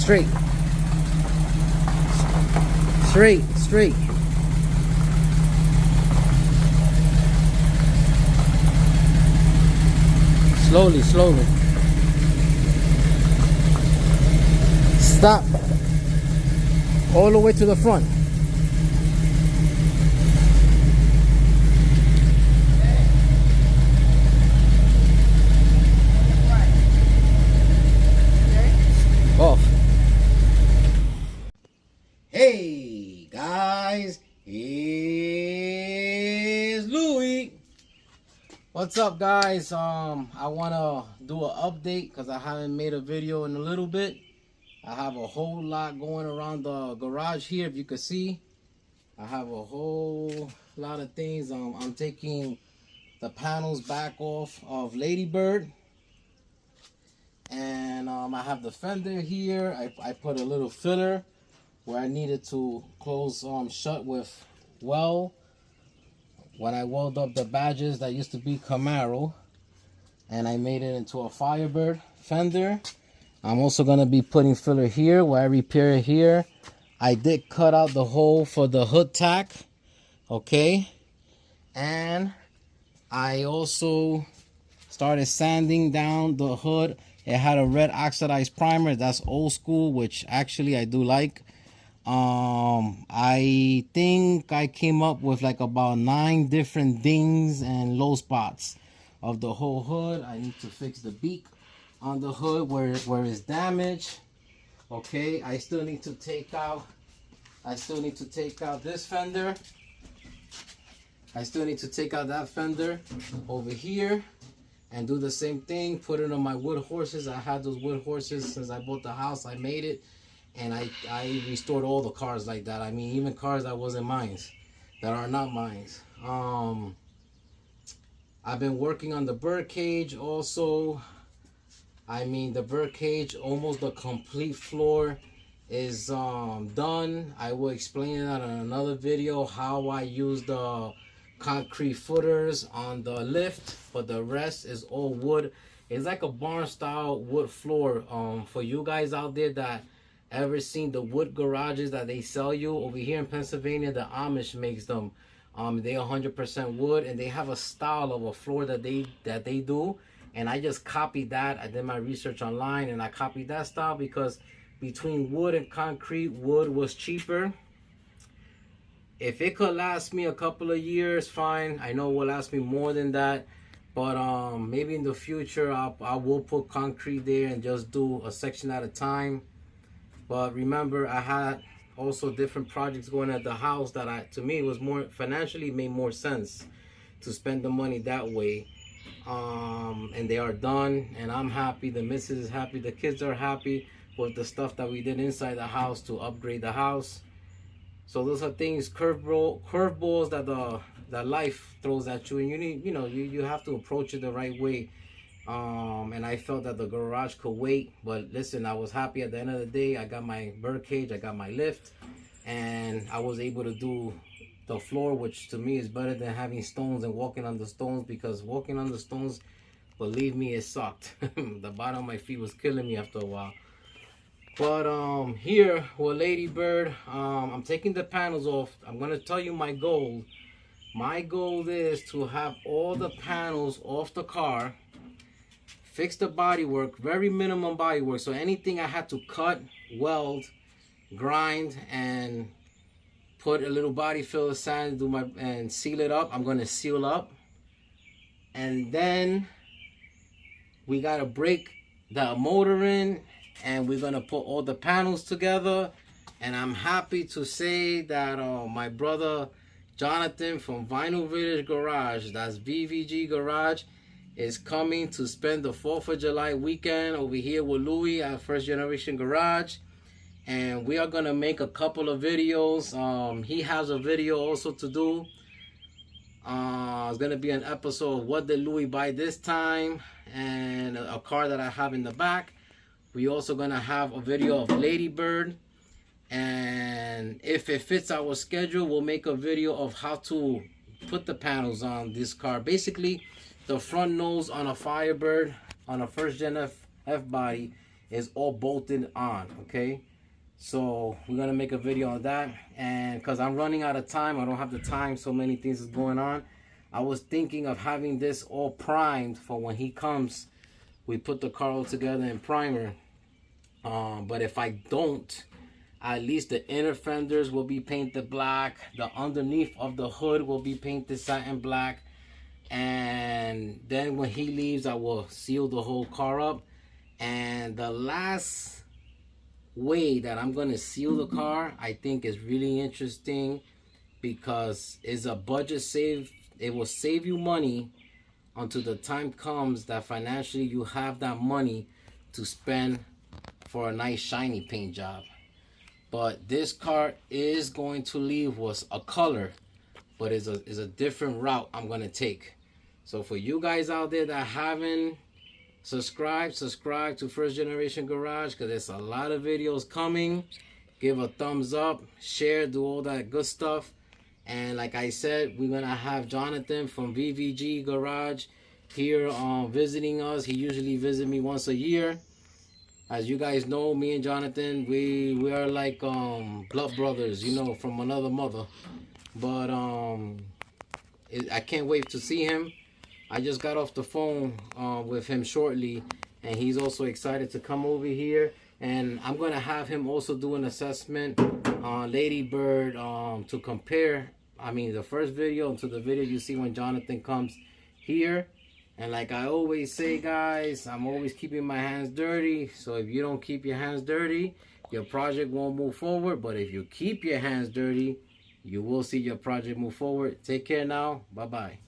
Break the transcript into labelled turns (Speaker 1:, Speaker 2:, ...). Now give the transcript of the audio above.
Speaker 1: straight. Straight, straight. Slowly, slowly. Stop. All the way to the front. Off. Hey guys, here's Louie. What's up, guys? I wanna do an update because I haven't made a video in a little bit. I have a whole lot going around the garage here. If you can see, I have a whole lot of things. I'm taking the panels back off of Ladybird. And I have the fender here. I put a little filler where I needed to close shut with weld. When I weld up the badges that used to be Camaro, and I made it into a Firebird fender. I'm also going to be putting filler here where I repair it here. I did cut out the hole for the hood tack. Okay. And I also started sanding down the hood. It had a red oxidized primer. That's old school, which actually I do like. I think I came up with like about 9 different dings and low spots of the whole hood. I need to fix the beak on the hood where it's damaged. Okay, I still need to take out this fender. I still need to take out that fender over here and do the same thing. Put it on my wood horses. I had those wood horses since I bought the house. I made it, and I restored all the cars like that. I mean, even cars that wasn't mine, that are not mine. I've been working on the bird cage also. I mean, the bird cage, almost the complete floor is done. I will explain that in another video, how I use the concrete footers on the lift, but the rest is all wood. It's like a barn style wood floor. For you guys out there that ever seen the wood garages that they sell you over here in Pennsylvania, the Amish makes them. They 100% wood, and they have a style of a floor that they do, and I just copied that. I did my research online and I copied that style because between wood and concrete, wood was cheaper. If it could last me a couple of years, fine. I know it will last me more than that, but maybe in the future I will put concrete there and just do a section at a time. But remember, I had also different projects going at the house that to me was more financially made more sense to spend the money that way. And they are done, and I'm happy. The missus is happy. The kids are happy with the stuff that we did inside the house to upgrade the house. So those are things, curveballs that life throws at you, and you have to approach it the right way. And I felt that the garage could wait, but listen, I was happy at the end of the day. I got my bird cage, I got my lift, and I was able to do the floor, which to me is better than having stones and walking on the stones, because walking on the stones, believe me, it sucked. The bottom of my feet was killing me after a while. But here with Ladybird, I'm taking the panels off. I'm gonna tell you my goal. My goal is to have all the panels off the car, fix the bodywork, very minimum bodywork. So anything I had to cut, weld, grind, and put a little body fill of sand, and seal it up, I'm gonna seal up. And then we gotta break the motor in, and we're gonna put all the panels together. And I'm happy to say that my brother Jonathan from Vinyl Village Garage, that's VVG Garage, is coming to spend the 4th of July weekend over here with Louie at First Generation Garage. And we are gonna make a couple of videos. He has a video also to do. It's gonna be an episode of what did Louie buy this time, and a car that I have in the back. We also gonna have a video of Ladybird, and if it fits our schedule, we'll make a video of how to put the panels on this car. Basically, the front nose on a Firebird, on a first gen F body, is all bolted on. Okay, so we're gonna make a video on that, and because I'm running out of time, I don't have the time, so many things is going on. I was thinking of having this all primed for when he comes. We put the car all together in primer. But if I don't, at least the inner fenders will be painted black. The underneath of the hood will be painted satin black. And then when he leaves, I will seal the whole car up. And the last way that I'm going to seal the car, I think is really interesting, because it's a budget save. It will save you money until the time comes that financially you have that money to spend for a nice shiny paint job. But this car is going to leave was a color, but is a different route I'm going to take. So for you guys out there that haven't subscribe to First Generation Garage, because there's a lot of videos coming. Give a thumbs up, share, do all that good stuff. And like I said, we're gonna have Jonathan from VVG Garage here visiting us. He usually visits me once a year. As you guys know, me and Jonathan, we are like blood brothers, you know, from another mother. But I can't wait to see him. I just got off the phone with him shortly, and he's also excited to come over here. And I'm gonna have him also do an assessment on Lady Bird to compare, I mean, the first video to the video you see when Jonathan comes here. And like I always say, guys, I'm always keeping my hands dirty. So if you don't keep your hands dirty, your project won't move forward. But if you keep your hands dirty, you will see your project move forward. Take care now. Bye-bye.